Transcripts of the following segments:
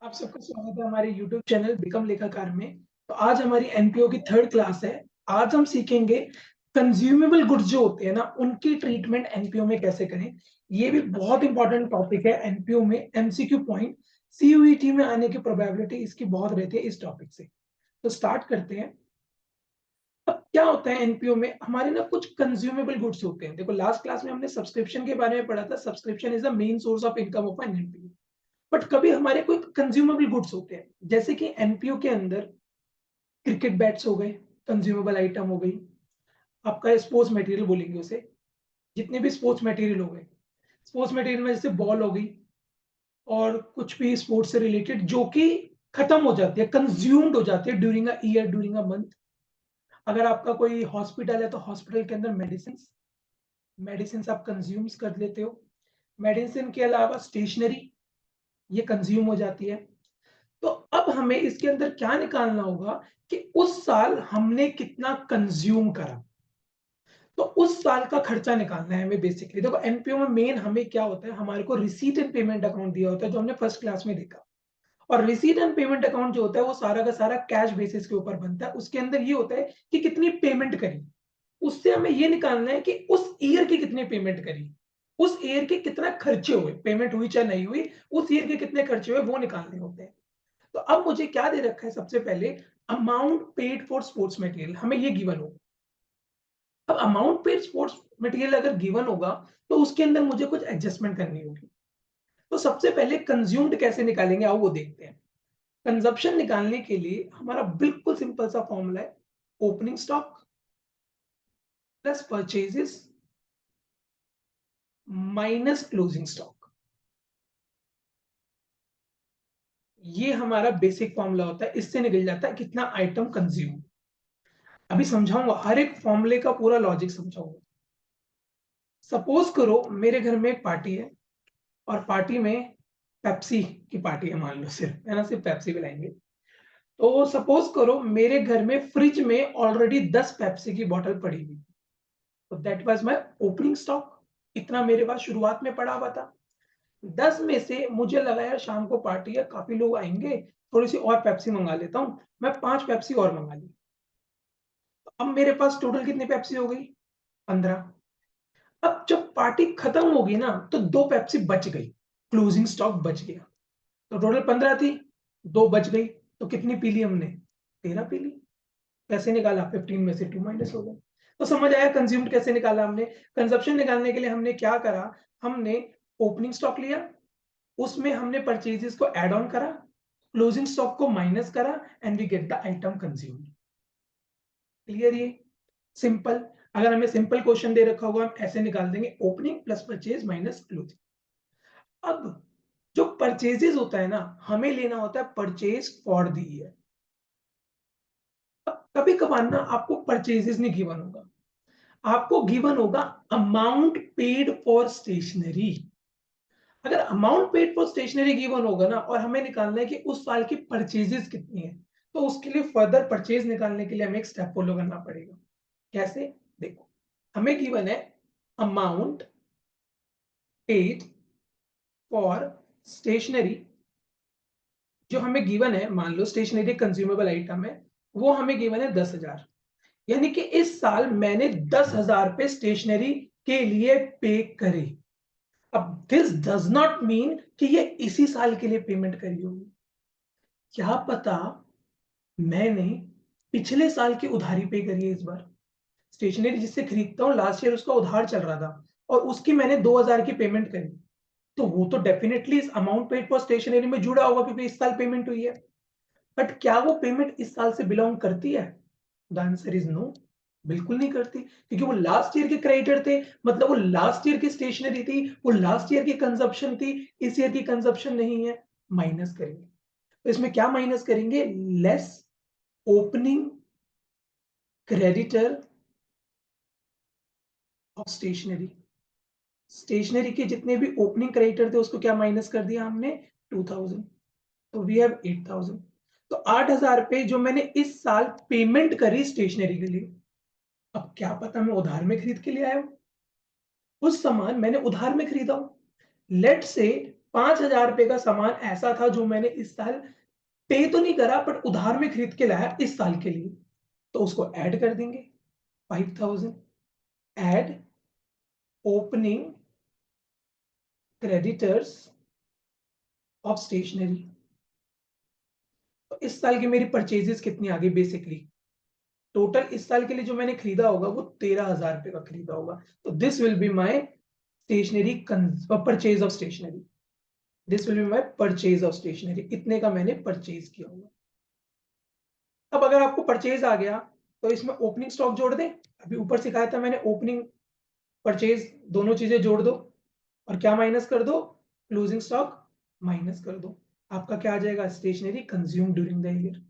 आप सबका स्वागत है हमारे YouTube चैनल बिकम लेखाकार में। तो आज हमारी एनपीओ की थर्ड क्लास है। आज हम सीखेंगे कंज्यूमेबल गुड्स जो होते हैं ना, उनकी ट्रीटमेंट एनपीओ में कैसे करें। ये भी बहुत इंपॉर्टेंट टॉपिक है। एनपीओ में एमसीक्यू पॉइंट सीयूईटी में आने की प्रोबेबिलिटी इसकी बहुत रहती है इस टॉपिक से। तो स्टार्ट करते हैं। अब क्या होता है एनपीओ में, हमारे ना कुछ कंज्यूमेबल गुड्स होते हैं। देखो, लास्ट क्लास में हमने सब्सक्रिप्शन के बारे में पढ़ा था। Subscription is the main source of income of an NPO. बट कभी हमारे कोई कंज्यूमेबल गुड्स होते हैं, जैसे कि एनपीओ के अंदर क्रिकेट बैट्स हो गए, कंज्यूमेबल आइटम हो गई। आपका स्पोर्ट्स मटेरियल बोलेंगे उसे, जितने भी स्पोर्ट्स मटेरियल हो गए। स्पोर्ट्स मटेरियल में जैसे बॉल हो गई और कुछ भी स्पोर्ट्स से रिलेटेड जो कि खत्म हो जाती है, कंज्यूम्ड हो जाती है during a year, during a month. अगर आपका कोई हॉस्पिटल है तो हॉस्पिटल के अंदर मेडिसिन मेडिसिन आप कंज्यूम्स कर लेते हो। मेडिसिन के अलावा स्टेशनरी, ये कंज्यूम हो जाती है। तो अब हमें इसके अंदर क्या निकालना होगा कि उस साल हमने कितना कंज्यूम करा। तो उस साल का खर्चा निकालना है हमें बेसिकली। देखो, एनपीओ में मेन हमें क्या होता है, हमारे को रिसीट एंड पेमेंट अकाउंट दिया होता है, जो हमने फर्स्ट क्लास में देखा। और रिसीट एंड पेमेंट अकाउंट जो होता है वो सारा का सारा कैश बेसिस के ऊपर बनता है। उसके अंदर ये होता है कि कितनी पेमेंट करी। उससे हमें ये निकालना है कि उस ईयर की कितनी पेमेंट करी, उस ईयर के कितना खर्चे हुए, पेमेंट हुई चाहे नहीं हुई, उस ईयर के कितने खर्चे हुए वो निकालने होते हैं। तो अब मुझे क्या दे रखा है, सबसे पहले amount paid for sports material, हमें ये गिवन होगा। अब अमाउंट पेड स्पोर्ट्स मटेरियल अगर गिवन होगा तो उसके अंदर मुझे कुछ एडजस्टमेंट करनी होगी। तो सबसे पहले कंज्यूम्ड कैसे निकालेंगे, आओ वो देखते हैं। कंजप्शन निकालने के लिए हमारा बिल्कुल सिंपल सा फॉर्मूला है, opening stock plus purchases minus closing stock. ये हमारा बेसिक फॉर्मूला होता है। इससे निकल जाता है कितना आइटम कंज्यूम। अभी समझाऊंगा, हर एक फॉर्मूले का पूरा लॉजिक समझाऊंगा। सपोज करो मेरे घर में एक पार्टी है और पार्टी में पेप्सी की पार्टी है, मान लो सिर्फ, है ना, सिर्फ पेप्सी पिलाएंगे। तो सपोज करो मेरे घर में फ्रिज में ऑलरेडी 10 पेप्सी की बोतल पड़ी हुई। तो that was my opening stock. इतना मेरे पास शुरुआत में पड़ा हुआ था। 10 में से मुझे लगा यार शाम को पार्टी है, काफी लोग आएंगे, थोड़ी सी और पेप्सी मंगा लेता हूं। मैं 5 पेप्सी और मंगा ली। तो अब मेरे पास टोटल कितनी पेप्सी हो गई, 15। अब जब पार्टी खत्म होगी ना तो 2 पेप्सी बच गई, क्लोजिंग स्टॉक बच गया। तो टोटल 15 थी, 2 बच गई। तो कितनी पी ली हमने, 13 पी ली। कैसे निकाला, 15 में से 2 माइनस हो गए। तो समझ आया कंज्यूम्ड कैसे निकाला हमने। कंजप्शन निकालने के लिए हमने क्या करा, हमने ओपनिंग स्टॉक लिया, उसमें हमने परचेजेस को ऐड ऑन करा, क्लोजिंग स्टॉक को माइनस करा, and we get the item consumed. Clear ये, सिंपल। अगर हमें सिंपल क्वेश्चन दे रखा होगा हम ऐसे निकाल देंगे, opening plus purchase minus closing. अब जो परचेजेस होता है ना, हमें लेना होता है परचेज फॉर द ईयर। अब कभी कभार ना आपको परचेजेस नहीं गिवन होगा, आपको गिवन होगा अमाउंट पेड फॉर स्टेशनरी। अगर amount paid for stationery given होगा ना और हमें निकालना है कि उस साल की परचेजेस कितनी है, तो उसके लिए फर्दर परचेज निकालने के लिए हमें एक स्टेप फॉलो करना पड़ेगा। कैसे, देखो, हमें गिवन है अमाउंट पेड फॉर स्टेशनरी। जो हमें गिवन है, मान लो स्टेशनरी कंज्यूमेबल आइटम है, वो हमें गिवन है 10,000। यानी कि इस साल मैंने 10,000 पे स्टेशनरी के लिए पे करे। अब दिस डज नॉट मीन कि ये इसी साल के लिए पेमेंट करी होगी। क्या पता मैंने पिछले साल की उधारी पे करी है इस बार। स्टेशनरी जिससे खरीदता हूँ लास्ट ईयर उसका उधार चल रहा था और उसकी मैंने 2,000 की पेमेंट करी। तो वो तो डेफिनेटली इस अमाउंट पेड फॉर स्टेशनरी में जुड़ा होगा क्योंकि इस साल पेमेंट हुई है। बट क्या वो पेमेंट इस साल से बिलोंग करती है? द आंसर इज नो, बिल्कुल नहीं करती, क्योंकि वो लास्ट ईयर के क्रेडिटर थे। मतलब वो लास्ट ईयर की स्टेशनरी थी, वो लास्ट ईयर की कंजप्शन थी, इस ईयर की कंजप्शन नहीं है। माइनस करेंगे, तो इसमें क्या माइनस करेंगे, less opening creditor of stationery. Stationery के जितने भी ओपनिंग क्रेडिटर थे उसको क्या माइनस कर दिया हमने, 2,000। तो वी हैव 8,000। तो 8,000 पे जो मैंने इस साल पेमेंट करी स्टेशनरी के लिए, अब क्या पता मैं उधार में खरीद के लिए आया हूं, उस सामान मैंने उधार में खरीदा हूं। लेट से 5,000 रुपए का सामान ऐसा था जो मैंने इस साल पे तो नहीं करा बट उधार में खरीद के लाया इस साल के लिए, तो उसको ऐड कर देंगे 5,000 add opening creditors of stationery. तो इस साल की मेरी परचेजेस कितनी आ गई बेसिकली, टोटल इस साल के लिए जो मैंने खरीदा होगा वो 13,000 रुपए का खरीदा होगा। तो this will be my stationery purchase of stationery, this will be my purchase of stationery, इतने का मैंने परचेज किया होगा। अब अगर आपको परचेज आ गया तो इसमें ओपनिंग स्टॉक जोड़ दें, अभी ऊपर सिखाया था मैंने ओपनिंग परचेज दोनों चीजें जोड़ दो और क्या माइनस कर दो, क्लोजिंग स्टॉक माइनस कर दो, आपका क्या आ जाएगा, stationery consume during the year.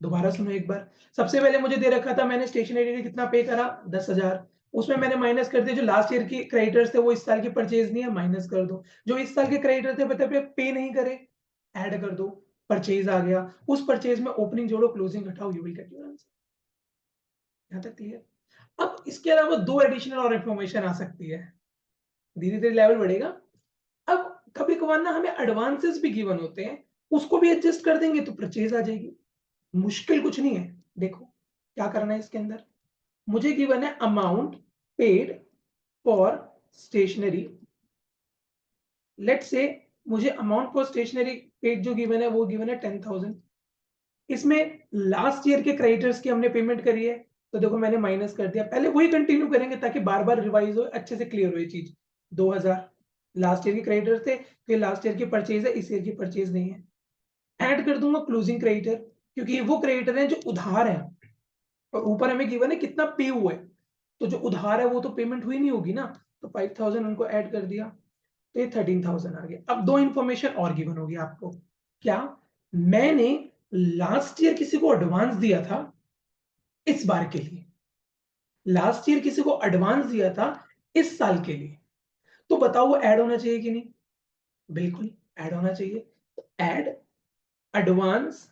दोबारा सुनो एक बार, सबसे पहले मुझे दे रखा था मैंने स्टेशनरी के कितना पे करा 10,000, उसमें मैंने माइनस कर दिया जो लास्ट ईयर की क्रेडिटर्स थे वो इस साल की परचेज नहीं है माइनस कर दो, जो इस साल के क्रेडिटर थे बता पे नहीं करे ऐड कर दो, परचेज आ गया, उस परचेज में ओपनिंग जोड़ो क्लोजिंग घटाओ, you will get your answer. यहां तक क्लियर। अब इसके अलावा दो एडिशनल और इंफॉर्मेशन आ सकती है, धीरे धीरे लेवल बढ़ेगा। अब कभी कभार ना हमें एडवांसेस भी गिवन होते हैं, उसको भी एडजस्ट कर देंगे तो परचेज आ जाएगी, मुश्किल कुछ नहीं है। देखो क्या करना है इसके अंदर, मुझे गिवन है amount paid for stationery, let's say मुझे अमाउंट फॉर स्टेशनरी पेड जो गिवन है वो गिवन है 10,000, इसमें लास्ट ईयर के क्रेडिटर्स की हमने पेमेंट करी है, तो देखो मैंने माइनस कर दिया, पहले वही कंटिन्यू करेंगे ताकि बार बार रिवाइज हो, अच्छे से क्लियर हो ये चीज। 2,000 लास्ट ईयर के क्रेडिटर थे, तो लास्ट ईयर की परचेज है, इस ईयर की परचेज नहीं है। ऐड कर दूंगा क्लोजिंग क्रेडिटर, क्योंकि ये वो क्रेडिटर है जो उधार है और ऊपर हमें गिवन है कितना पे हुआ है, तो जो उधार है वो तो पेमेंट हुई नहीं होगी ना, तो 5,000 उनको ऐड कर दिया, तो ये 13,000 आ गया। अब दो इंफॉर्मेशन और गिवन होगी आपको, क्या मैंने लास्ट ईयर किसी को एडवांस दिया था इस बार के लिए, लास्ट ईयर किसी को एडवांस दिया था इस साल के लिए, तो बताओ वो ऐड होना चाहिए कि नहीं, बिल्कुल ऐड होना चाहिए। तो add advance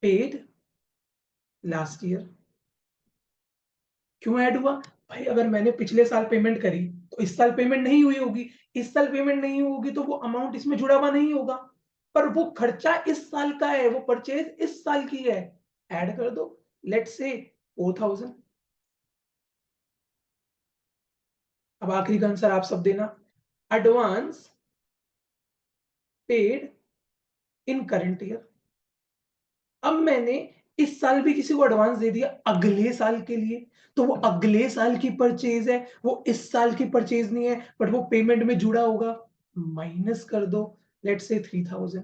paid last year, क्यों ऐड हुआ भाई, अगर मैंने पिछले साल पेमेंट करी तो इस साल पेमेंट नहीं हुई होगी, इस साल पेमेंट नहीं होगी तो वो अमाउंट इसमें जुड़ा हुआ नहीं होगा, पर वो खर्चा इस साल का है, वो परचेज इस साल की है, ऐड कर दो, लेट्स से 4,000। अब आखिरी का आंसर आप सब देना, advance paid in current year. अब मैंने इस साल भी किसी को एडवांस दे दिया अगले साल के लिए, तो वो अगले साल की परचेज है, वो इस साल की परचेज नहीं है, बट वो पेमेंट में जुड़ा होगा, माइनस कर दो, लेट्स से 3,000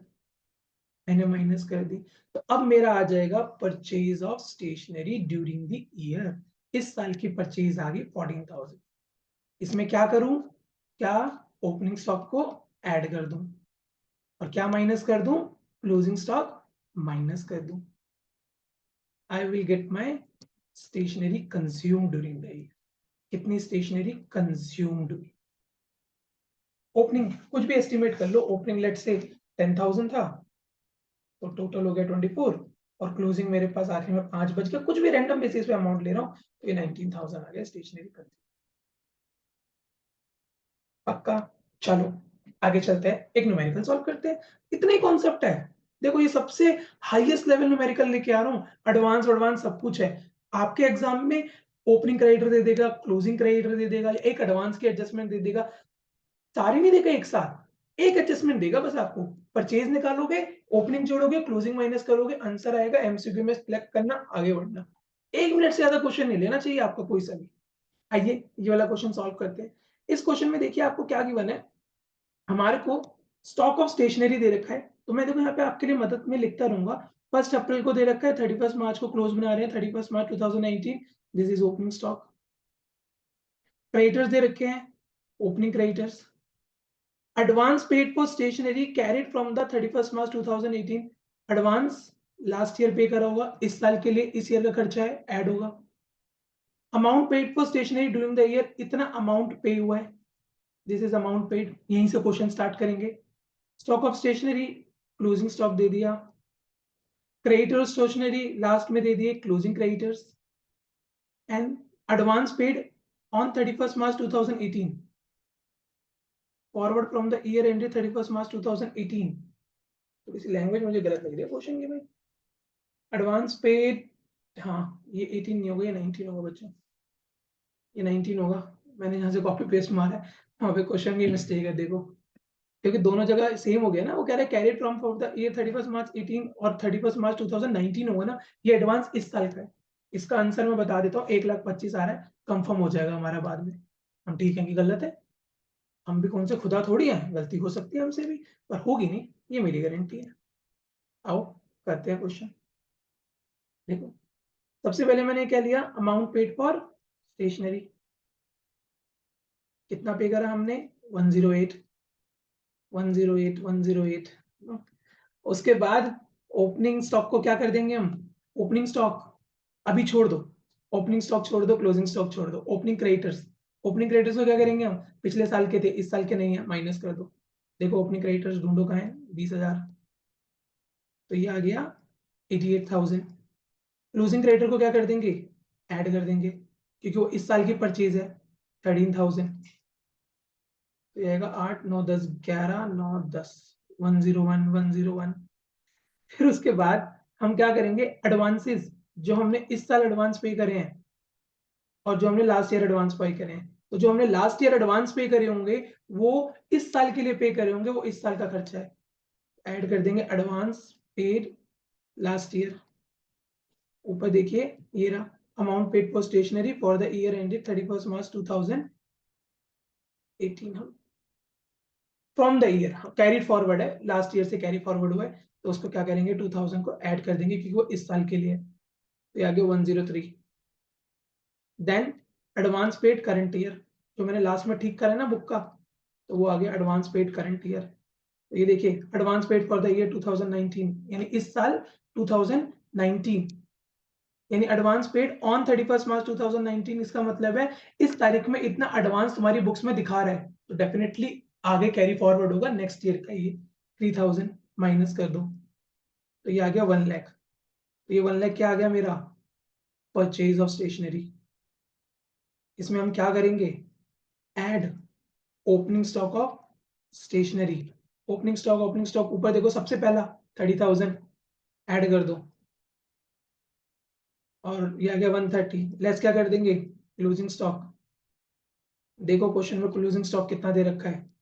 मैंने माइनस कर दी, तो अब मेरा आ जाएगा purchase of stationery during the year, इस साल की परचेज आ गई 14,000, इसमें क्या करूं, क्या ओपनिंग स्टॉक को ऐड कर दूं और क्या माइनस कर दूं, क्लोजिंग स्टॉक माइनस कर दूं, I will get my stationery consumed during the year. कितनी stationery consumed हुई, ओपनिंग कुछ भी एस्टिमेट कर लो, ओपनिंग लेट से 10,000 था तो टोटल हो गया 24 और क्लोजिंग मेरे पास आखिर में 5 बच गया, कुछ भी रैंडम बेसिस पे अमाउंट ले रहा हूँ, तो ये 19,000 आ गया स्टेशनरी कंज्यूम। पक्का, चलो आगे चलते हैं, एक न्यूमेरिकल सॉल्व करते हैं, इतने ही कॉन्सेप्ट है। देखो ये सबसे हाईएस्ट लेवल न्यूमेरिकल लेके आ रहा हूँ, एडवांस एडवांस सब कुछ है। आपके एग्जाम में ओपनिंग क्रेडिटर दे देगा, क्लोजिंग क्रेडिटर दे देगा, एक एडवांस की एडजस्टमेंट दे देगा, सारी नहीं देगा एक साथ, एक एडजस्टमेंट देगा बस आपको, परचेज निकालोगे, ओपनिंग जोड़ोगे, क्लोजिंग माइनस करोगे, आंसर आएगा, एमसीक्यू में सिलेक्ट करना, आगे बढ़ना। 1 मिनट से ज्यादा क्वेश्चन नहीं लेना चाहिए आपको कोई सा भी। आइए ये वाला क्वेश्चन सॉल्व करते हैं। इस क्वेश्चन में देखिए आपको क्या गिवन है, हमारे को स्टॉक ऑफ स्टेशनरी दे रखा है, तो मैं देखो यहाँ पे आपके लिए मदद में लिखता रहूंगा। 1 अप्रैल को दे रखा है, 31 मार्च को क्लोज बना रहे हैं, 31 March 2019, this is opening stock. Creditors दे रखे हैं, opening creditors, advance paid for stationery carried from the 31 March 2018, advance last year pay करा होगा, इस साल के लिए इस ईयर का खर्चा है, ऐड होगा। Amount paid for stationery during the year, इतना अमाउंट पे हुआ है, दिस इज अमाउंट पेड, यहीं से क्वेश्चन स्टार्ट करेंगे। Stock of stationery, closing stock दे दिया, क्रेडिटर्स स्टेशनरी लास्ट में दे दिए, closing creditors, and advance paid on 31 March 2018, forward from the year ended 31 March 2018। तो इसी लैंग्वेज मुझे गलत लग रही है क्वेश्चन की भाई। एडवांस पेड, हाँ ये 18 नहीं होगा, ये 19 होगा बच्चों, ये 19 होगा। मैंने यहाँ से कॉपी पेस्ट मारा है, वहाँ पे क्वेश्चन की मिस्टेक है देखो, क्योंकि दोनों जगह सेम हो गया ना। वो कह रहा है carried from for the year 31 मार्च 18 और 31 मार्च 2019 होगा ना, ये एडवांस इस साल का है। इसका आंसर मैं बता देता हूँ, 1,25,000 आ रहा है, कंफर्म हो जाएगा हमारा बाद में। हम ठीक है कि गलत है, हम भी कौन से खुदा थोड़ी हैं, गलती हो सकती है हमसे भी, पर होगी नहीं, ये मेरी गारंटी है। आओ करते हैं क्वेश्चन। देखो सबसे पहले मैंने क्या लिया, अमाउंट पेड फॉर स्टेशनरी, कितना पे करा हमने, 108 108 108। उसके बाद ओपनिंग स्टॉक को क्या कर देंगे हम, ओपनिंग स्टॉक अभी छोड़ दो, ओपनिंग स्टॉक छोड़ दो, क्लोजिंग स्टॉक छोड़ दो, ओपनिंग क्रेडिटर्स, ओपनिंग क्रेडिटर्स को क्या करेंगे हम, पिछले साल के थे इस साल के नहीं है, माइनस कर दो। देखो ओपनिंग क्रेडिटर्स ढूंढो कहाँ है, 20,000, तो ये आ गया 88,000। क्लोजिंग क्रेडिटर को क्या कर देंगे, ऐड कर देंगे, क्योंकि वो इस साल की परचेज है, 13,000। तो ये आएगा 8 9 10 11 9 10 101 101। फिर उसके बाद हम क्या करेंगे, एडवांसेस जो हमने इस साल एडवांस पे करे हैं और जो हमने लास्ट ईयर एडवांस पे करे हैं, तो जो हमने लास्ट ईयर एडवांस पे करे होंगे वो इस साल के लिए पे करे होंगे, वो इस साल का खर्चा है, ऐड कर देंगे एडवांस पेड लास्ट ईयर। ऊपर देखिए ये रहा, amount paid for stationery for the year ended 31 March 2018। हम from the year carry forward है, लास्ट ईयर से कैरी फॉरवर्ड हुआ है, तो उसको क्या करेंगे 2000 को ऐड कर देंगे क्योंकि वो इस साल के लिए है, तो ये आगे 103। Then advance paid current year, जो मैंने लास्ट में ठीक करा है ना बुक का, तो वो आ गया एडवांस पेड करंट ईयर। तो ये देखिए advance paid for the year 2019, यानी इस साल 2019, यानी एडवांस पेड ऑन 31 मार्च 2019। इसका मतलब है इस तारीख में इतना एडवांस तुम्हारी बुक्स में दिखा रहा है, तो डेफिनेटली आगे कैरी फॉरवर्ड होगा नेक्स्ट ईयर का, ये 3000 माइनस कर दो, तो ये आ गया 1 लाख। तो ये 1 लाख क्या आ गया मेरा, परचेज ऑफ स्टेशनरी। इसमें हम क्या करेंगे, add opening stock of stationery, opening stock ऊपर देखो सबसे पहला 30,000 ऐड कर दो, और ये आ गया 130, लेस क्या कर देंगे, क्लोजिंग स्टॉक। देखो क्वेश्चन में क्लोजिंग स्टॉक कितना दे रखा है,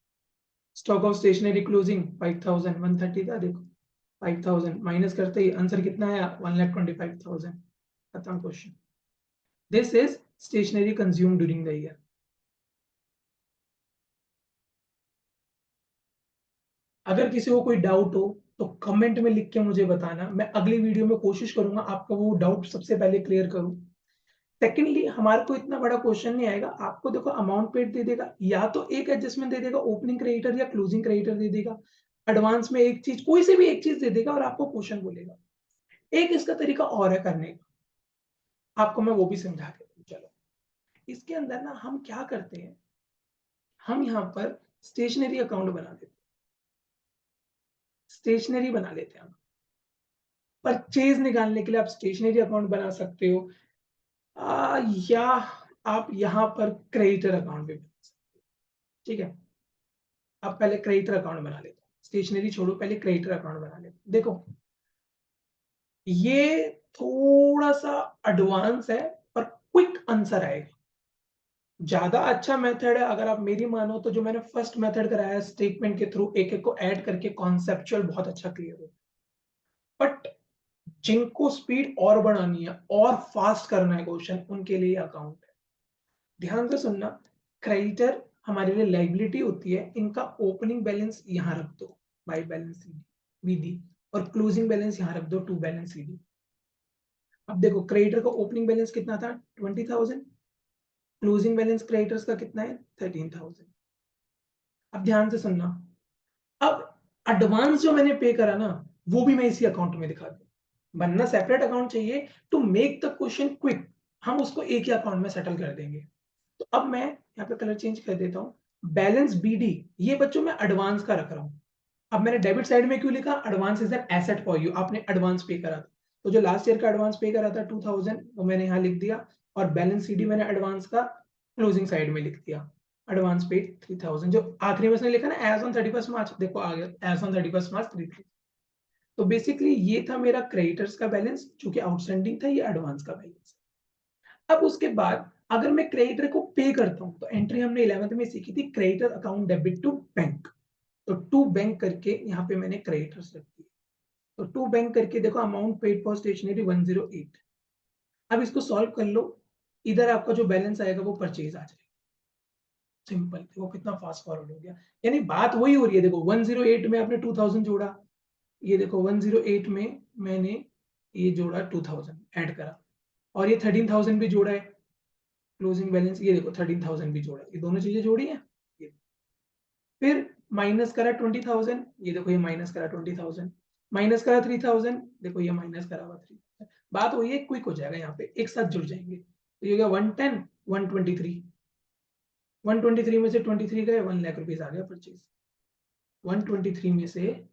स्टॉक ऑफ स्टेशनरी क्लोजिंग 5,000, 130 था देखो, 5,000 माइनस करते ही आंसर कितना आया, 1,25,000। खत्म question. This is stationary consume during the year. अगर किसी को कोई डाउट हो तो कमेंट में लिख के मुझे बताना, मैं अगली वीडियो में कोशिश करूंगा आपका वो डाउट सबसे पहले क्लियर करूं। सेकेंडली हमारे को इतना बड़ा क्वेश्चन नहीं आएगा, आपको देखो अमाउंट पेड दे देगा, या तो एक एडजस्टमेंट दे देगा ओपनिंग क्रेडिटर या क्लोजिंग क्रेडिटर दे देगा, एडवांस में एक चीज कोई से भी एक चीज दे देगा और आपको क्वेश्चन बोलेगा। एक इसका तरीका और है करने का, आपको मैं वो भी समझा देता हूँ। चलो इसके अंदर ना हम क्या करते हैं, हम यहाँ पर स्टेशनरी अकाउंट बना देते हैं, स्टेशनरी बना लेते हैं हम। परचेज निकालने के लिए आप स्टेशनरी अकाउंट बना सकते हो, या आप यहाँ पर क्रेडिटर अकाउंट भी बना सकते हो। ठीक है, आप पहले क्रेडिटर अकाउंट बना लेते हो, स्टेशनरी छोड़ो, पहले क्रेडिटर अकाउंट बना लेते हो। देखो ये थोड़ा सा एडवांस है पर क्विक आंसर आएगा, ज्यादा अच्छा मेथड है अगर आप मेरी मानो तो, जो मैंने फर्स्ट मेथड कराया स्टेटमेंट के थ्रू एक एक को ऐड करके, कॉन्सेप्चुअल बहुत अच्छा क्लियर हो। बट जिनको स्पीड और बढ़ानी है और फास्ट करना है क्वेश्चन, उनके लिए अकाउंट है। ध्यान से सुनना, क्रेडिटर हमारे लिए लाइबिलिटी होती है, इनका ओपनिंग बैलेंस यहां रख दो बाय बैलेंस वीडी, और क्लोजिंग बैलेंस यहां रख दो टू बैलेंस वीडी। अब देखो क्रेडिटर का ओपनिंग बैलेंस कितना था, 20,000, क्लोजिंग बैलेंस क्रेडिटर्स का कितना है, 13,000। अब ध्यान से सुनना, अब एडवांस जो मैंने पे करा ना, वो भी मैं इसी अकाउंट में दिखा दूं, बनना सेपरेट अकाउंट चाहिए to make the question quick, हम उसको एक ही अकाउंट में सेटल कर देंगे। तो अब मैं यहाँ पे कलर चेंज कर देता हूँ, बैलेंस बीडी, ये बच्चों मैं एडवांस का रख रहा हूँ। अब मैंने डेबिट साइड में क्यों लिखा, advance is an asset for you, आपने एडवांस पे करा था, तो जो लास्ट ईयर का एडवांस पे करा था 2,000 वो मैंने यहाँ लिख दिया, और बैलेंस सीडी मैंने एडवांस का क्लोजिंग साइड में लिख दिया। एडवांस पेड 3000, जो आखिरी में उसने लिखा ना एज ऑन 31 मार्च, देखो आ गया एज ऑन 31 मार्च 3000। तो बेसिकली ये था मेरा क्रेडिटर्स का बैलेंस जो कि आउटस्टैंडिंग था, ये एडवांस का बैलेंस। अब उसके बाद अगर मैं क्रेडिटर को पे करता हूँ तो एंट्री हमने 11th में सीखी थी, creditor account debit to bank. तो टू बैंक करके यहाँ पे मैंने क्रेडिटर्स रख दिए। तो टू बैंक करके देखो अमाउंट पेड फॉर स्टेशनरी 108। अब इसको सॉल्व कर लो, इधर आपका जो बैलेंस आएगा वो परचेज आ जाएगा। सिंपल, देखो कितना फास्ट फॉरवर्ड हो गया। यानी बात वही हो रही है, देखो 108 में आपने 2000 जोड़ा, ये देखो 108 में मैंने ये जोड़ा 2000 ऐड करा, और ये 13000 भी जोड़ा है क्लोजिंग बैलेंस, ये देखो 13000 भी जोड़ा, ये दोनों चीजें जोड़ी हैं। फिर माइनस करा 20000, ये देखो ये माइनस करा 20000, माइनस करा 3000, देखो ये माइनस करा हुआ 3000। बात वही है, क्विक हो जाएगा, यहाँ पे एक साथ जुड़ जाएंगे। तो ये हो गया 110 123, 123 में से 23 गए, 1 लाख रुपीज आ गया परचेज। 123 में से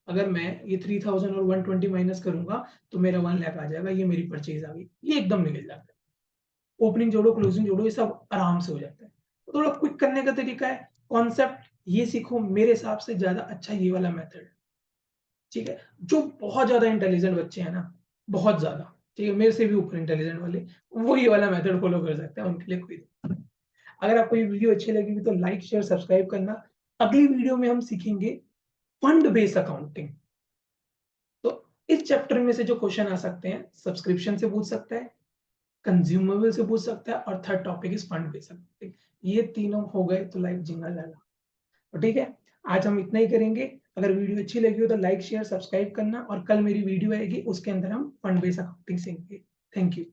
अगर मैं ये 3000 और 120 माइनस करूंगा तो मेरा 1 लाख आ जाएगा, ये मेरी परचेज आ गई। ये एकदम निकल जाता है, ओपनिंग जोड़ो क्लोजिंग जोड़ो ये सब आराम से हो जाता है। तो थोड़ा क्विक करने का तरीका है, कॉन्सेप्ट ये सीखो, मेरे हिसाब से ज्यादा अच्छा ये वाला मेथड। ठीक है, जो बहुत ज्यादा इंटेलिजेंट बच्चे हैं ना, बहुत ज्यादा, ठीक है, मेरे से भी ऊपर इंटेलिजेंट वाले, वो ये वाला मेथड फॉलो कर सकते हैं, उनके लिए कोई। अगर आपको ये वीडियो अच्छी लगेगी तो लाइक शेयर सब्सक्राइब करना। अगली वीडियो में हम सीखेंगे फंड बेस्ड अकाउंटिंग। तो इस चैप्टर में से जो क्वेश्चन आ सकते हैं, सब्सक्रिप्शन से पूछ सकता है, कंज्यूमेबल से पूछ सकता है, और third topic is fund based accounting. ये तीनों हो गए तो लाइफ जिंगा लाला। तो ठीक है, आज हम इतना ही करेंगे। अगर वीडियो अच्छी लगी हो तो लाइक शेयर सब्सक्राइब करना, और कल मेरी वीडियो आएगी उसके अंदर हम फंड बेस्ड अकाउंटिंग सीखेंगे। Thank you.